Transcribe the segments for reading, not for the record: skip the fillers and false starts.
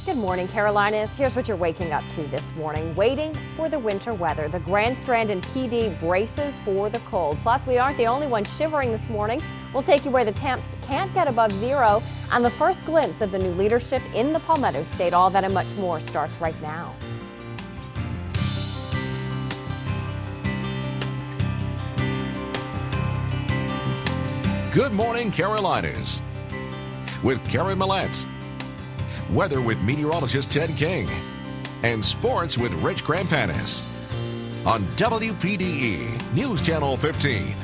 Good morning, Carolinas. Here's what you're waking up to this morning. Waiting for the winter weather. The Grand Strand and PD braces for the cold. Plus, we aren't the only ones shivering this morning. We'll take you where the temps can't get above zero and the first glimpse of the new leadership in the Palmetto State. All that and much more starts right now. Good morning, Carolinas, with Karin Mallett. Weather with meteorologist Ted King. And sports with Rich Krampanis. On Wpde News Channel 15.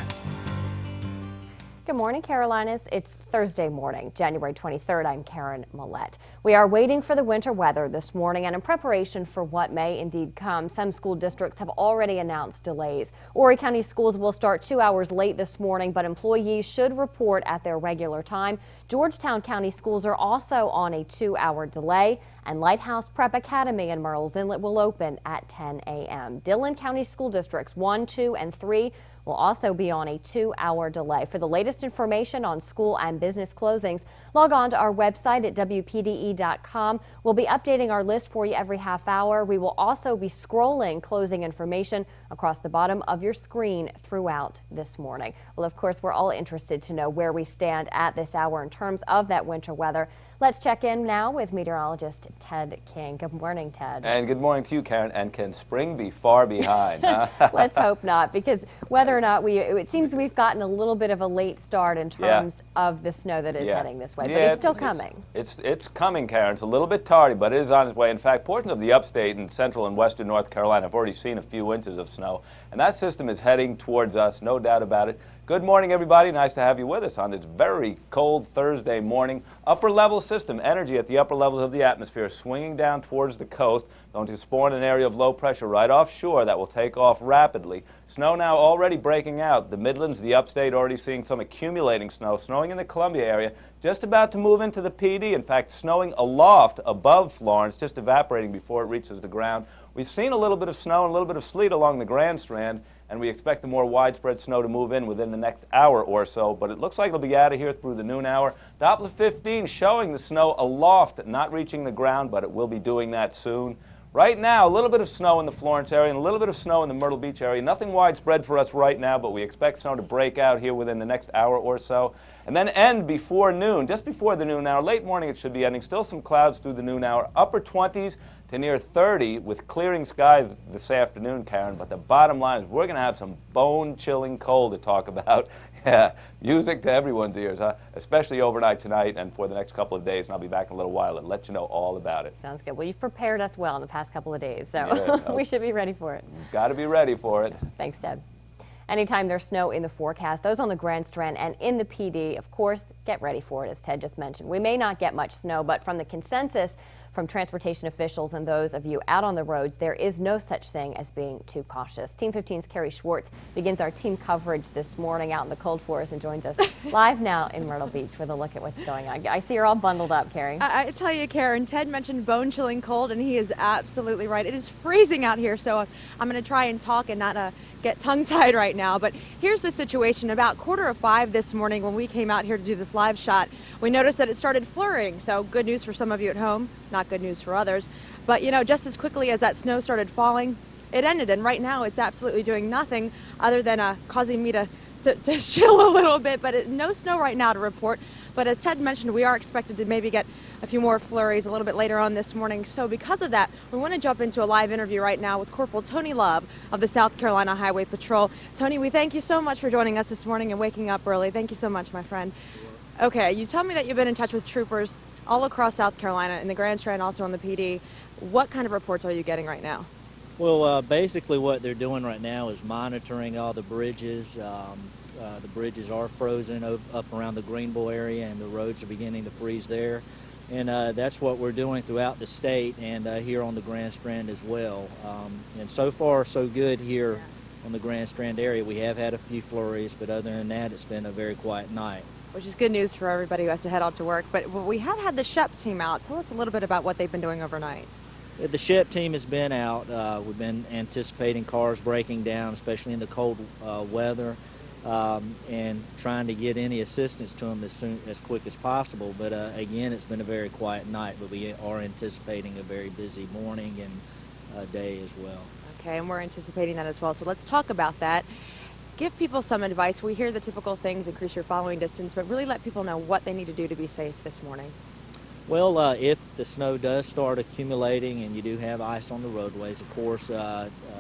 Good morning, Carolinas. It's Thursday morning, January 23rd. I'm Karin Mallett. We are waiting for the winter weather this morning, and in preparation for what may indeed come, some school districts have already announced delays. Horry County schools will start 2 hours late this morning, but employees should report at their regular time. Georgetown County schools are also on a 2-hour delay, and Lighthouse Prep Academy in Murrells Inlet will open at 10 a.m. Dillon County school districts 1, 2, and 3 will also be on a 2-hour delay. For the latest information on school and business closings, log on to our website at WPDE.com. We'll be updating our list for you every half hour. We will also be scrolling closing information across the bottom of your screen throughout this morning. Well, of course, we're all interested to know where we stand at this hour in terms of that winter weather. Let's check in now with meteorologist Ted King. Good morning, Ted. And good morning to you, Karen. And can spring be far behind? Huh? Let's hope not, because whether or not it seems we've gotten a little bit of a late start in terms of the snow that is heading this way, but it's still coming. It's coming, Karen. It's a little bit tardy, but it is on its way. In fact, portions of the upstate and central and western North Carolina have already seen a few inches of snow, and that system is heading towards us, no doubt about it. Good morning, everybody. Nice to have you with us on this very cold Thursday morning. Upper level system, energy at the upper levels of the atmosphere swinging down towards the coast, going to spawn an area of low pressure right offshore that will take off rapidly. Snow now already breaking out. The Midlands, the upstate, already seeing some accumulating snow. Snowing in the Columbia area, just about to move into the PD. In fact, snowing aloft above Florence, just evaporating before it reaches the ground. We've seen a little bit of snow and a little bit of sleet along the Grand Strand, and we expect the more widespread snow to move in within the next hour or so, but it looks like it'll be out of here through the noon hour. Doppler 15 showing the snow aloft, not reaching the ground, but it will be doing that soon. Right now, a little bit of snow in the Florence area and a little bit of snow in the Myrtle Beach area. Nothing widespread for us right now, but we expect snow to break out here within the next hour or so, and then end before noon, just before the noon hour. Late morning it should be ending. Still some clouds through the noon hour. Upper 20s to near 30 with clearing skies this afternoon, Karen. But the bottom line is we're going to have some bone-chilling cold to talk about. Yeah, music to everyone's ears, huh? Especially overnight tonight and for the next couple of days. And I'll be back in a little while and let you know all about it. Sounds good. Well, you've prepared us well in the past couple of days, so we should be ready for it. Got to be ready for it. Thanks, Ted. Anytime there's snow in the forecast, those on the Grand Strand and in the PD, of course, get ready for it, as Ted just mentioned. We may not get much snow, but from the consensus from transportation officials and those of you out on the roads, there is no such thing as being too cautious. Team 15's Keri Schwartz begins our team coverage this morning out in the cold for us and joins us live now in Myrtle Beach with a look at what's going on. I see you're all bundled up, Keri. I tell you, Karen, Ted mentioned bone-chilling cold, and he is absolutely right. It is freezing out here, so I'm going to try and talk and not get tongue-tied right now. But here's the situation. About 4:45 this morning when we came out here to do this live shot, we noticed that it started flurrying. So good news for some of you at home, not good news for others. But, you know, just as quickly as that snow started falling, it ended. And right now it's absolutely doing nothing other than causing me to chill a little bit. But no snow right now to report. But as Ted mentioned, we are expected to maybe get a few more flurries a little bit later on this morning. So because of that, we want to jump into a live interview right now with Corporal Tony Love of the South Carolina Highway Patrol. Tony, we thank you so much for joining us this morning and waking up early. Thank you so much, my friend. Okay, you tell me that you've been in touch with troopers all across South Carolina, in the Grand Strand, also on the PD. What kind of reports are you getting right now? Well, basically what they're doing right now is monitoring all the bridges. The bridges are frozen up around the Greenville area, and the roads are beginning to freeze there. And that's what we're doing throughout the state and here on the Grand Strand as well. And so far, so good here on the Grand Strand area. We have had a few flurries, but other than that, it's been a very quiet night. Which is good news for everybody who has to head out to work. But we have had the SHEP team out. Tell us a little bit about what they've been doing overnight. The SHEP team has been out. We've been anticipating cars breaking down, especially in the cold weather. and trying to get any assistance to them as quick as possible. But again, it's been a very quiet night, but we are anticipating a very busy morning and day as well. Okay, and we're anticipating that as well. So let's talk about that. Give people some advice. We hear the typical things, increase your following distance, but really let people know what they need to do to be safe this morning. Well, if the snow does start accumulating and you do have ice on the roadways, of course,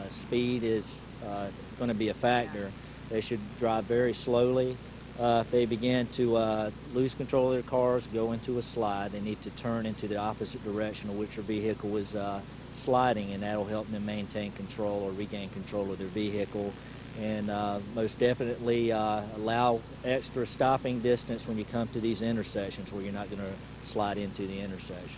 speed is going to be a factor. They should drive very slowly. If they begin to lose control of their cars, go into a slide, they need to turn into the opposite direction of which their vehicle is sliding, and that will help them maintain control or regain control of their vehicle. And most definitely allow extra stopping distance when you come to these intersections where you're not going to slide into the intersections.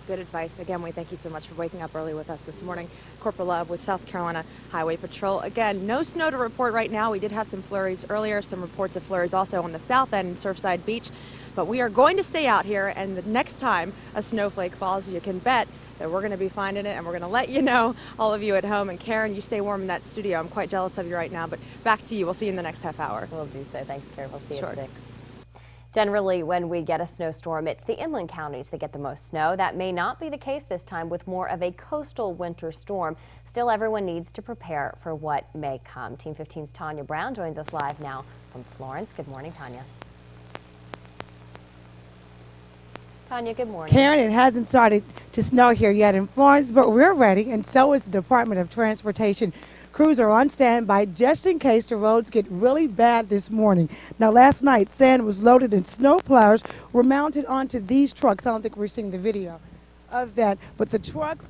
Good advice. Again, we thank you so much for waking up early with us this morning. Corporal Love with South Carolina Highway Patrol. Again, no snow to report right now. We did have some flurries earlier, some reports of flurries also on the south end in Surfside Beach. But we are going to stay out here, and the next time a snowflake falls, you can bet that we're going to be finding it, and we're going to let you know, all of you at home. And Karen, you stay warm in that studio. I'm quite jealous of you right now, but back to you. We'll see you in the next half hour. We'll do so. Thanks, Karen. We'll see you Sure. at 6. Generally, when we get a snowstorm, it's the inland counties that get the most snow. That may not be the case this time with more of a coastal winter storm. Still, everyone needs to prepare for what may come. Team 15's Tonya Brown joins us live now from Florence. Good morning, Tonya. Tonya, good morning. Karen, it hasn't started to snow here yet in Florence, but we're ready, and so is the Department of Transportation. Crews are on standby just in case the roads get really bad this morning. Now, last night, sand was loaded and snow plowers were mounted onto these trucks. I don't think we're seeing the video of that, but the trucks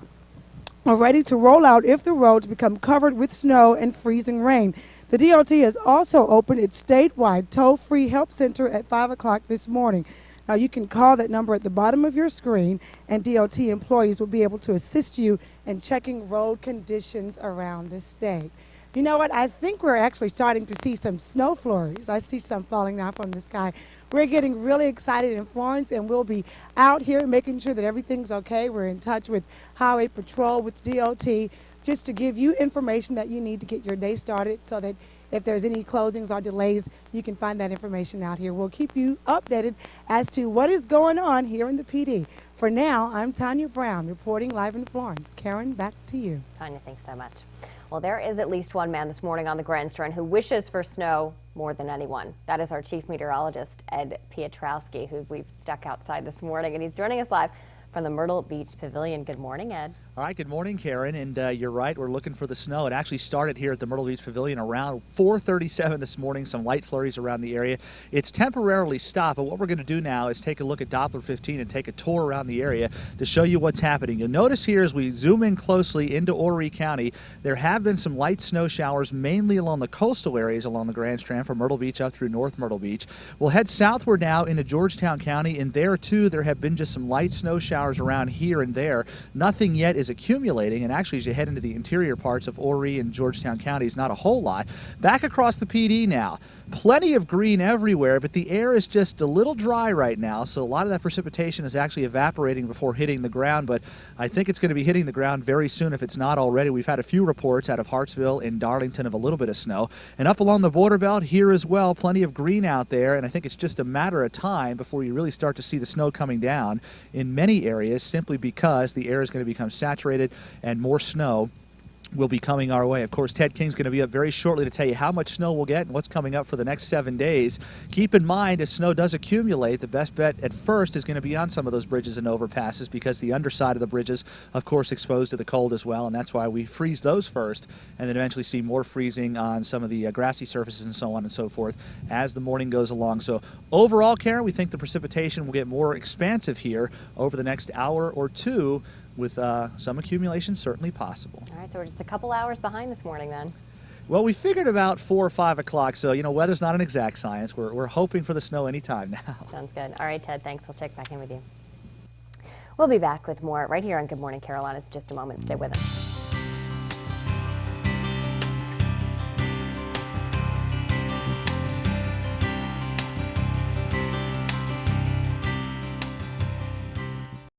are ready to roll out if the roads become covered with snow and freezing rain. The DOT has also opened its statewide toll-free help center at 5 o'clock this morning. Now, you can call that number at the bottom of your screen, and DOT employees will be able to assist you in checking road conditions around the state. You know what? I think we're actually starting to see some snow flurries. I see some falling down from the sky. We're getting really excited in Florence, and we'll be out here making sure that everything's okay. We're in touch with Highway Patrol, with DOT, just to give you information that you need to get your day started so that if there's any closings or delays, you can find that information out here. We'll keep you updated as to what is going on here in the PD. For now, I'm Tonya Brown reporting live in Florence. Karen, back to you. Tonya, thanks so much. Well, there is at least one man this morning on the Grandstand who wishes for snow more than anyone. That is our chief meteorologist, Ed Piotrowski, who we've stuck outside this morning, and he's joining us live from the Myrtle Beach Pavilion. Good morning, Ed. All right, good morning, Karen, and you're right, we're looking for the snow. It actually started here at the Myrtle Beach Pavilion around 4:37 this morning, some light flurries around the area. It's temporarily stopped, but what we're going to do now is take a look at Doppler 15 and take a tour around the area to show you what's happening. You'll notice here as we zoom in closely into Horry County, there have been some light snow showers, mainly along the coastal areas along the Grand Strand from Myrtle Beach up through North Myrtle Beach. We'll head southward now into Georgetown County, and there too there have been just some light snow showers around here and there. Nothing yet is accumulating, and actually as you head into the interior parts of Horry and Georgetown counties, not a whole lot. Back across the PD now. Plenty of green everywhere, but the air is just a little dry right now, so a lot of that precipitation is actually evaporating before hitting the ground, but I think it's going to be hitting the ground very soon if it's not already. We've had a few reports out of Hartsville and Darlington of a little bit of snow, and up along the border belt here as well, plenty of green out there, and I think it's just a matter of time before you really start to see the snow coming down in many areas, simply because the air is going to become saturated and more snow will be coming our way. Of course, Ted King's going to be up very shortly to tell you how much snow we'll get and what's coming up for the next 7 days. Keep in mind, if snow does accumulate, the best bet at first is going to be on some of those bridges and overpasses, because the underside of the bridges, of course, exposed to the cold as well, and that's why we freeze those first, and then eventually see more freezing on some of the grassy surfaces and so on and so forth as the morning goes along. So overall, Karen, we think the precipitation will get more expansive here over the next hour or two, with some accumulation certainly possible. All right, so we're just a couple hours behind this morning then. Well, we figured about 4 or 5 o'clock, so, you know, weather's not an exact science. We're hoping for the snow anytime now. Sounds good. All right, Ted, thanks. We'll check back in with you. We'll be back with more right here on Good Morning Carolinas in just a moment. Stay with us.